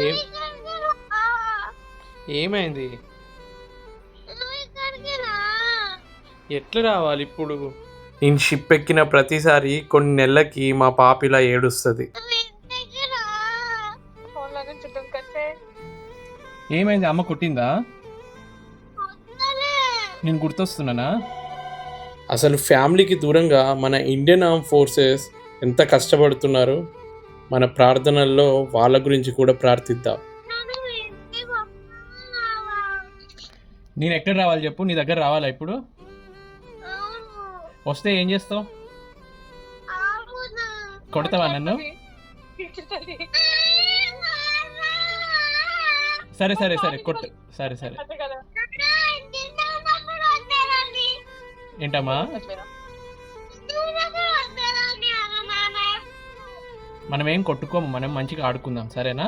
ఏం ఏమైంది? ఎట్లా రావాలి ఇప్పుడు? నేను షిప్ ఎక్కిన ప్రతిసారి కొన్ని నెలలకి మా పాప ఇలా ఏడుస్తుంది. ఏమైంది? అమ్మ కొట్టిందా? నేను గుర్తొస్తున్నానా? అసలు ఫ్యామిలీకి దూరంగా మన ఇండియన్ ఆర్మ్ ఫోర్సెస్ ఎంత కష్టపడుతున్నారు. మన ప్రార్థనల్లో వాళ్ళ గురించి కూడా ప్రార్థిద్దాం. నేను ఎక్కడ రావాలి చెప్పు? నీ దగ్గర రావాలా ఇప్పుడు? వస్తే ఏం చేస్తావు? కొడతావా నన్ను? సరే సరే సరే కొట్టు. సరే సరే. ఏంటమ్మా? మనం ఏం కొట్టుకోము, మనం మంచిగా ఆడుకుందాం, సరేనా?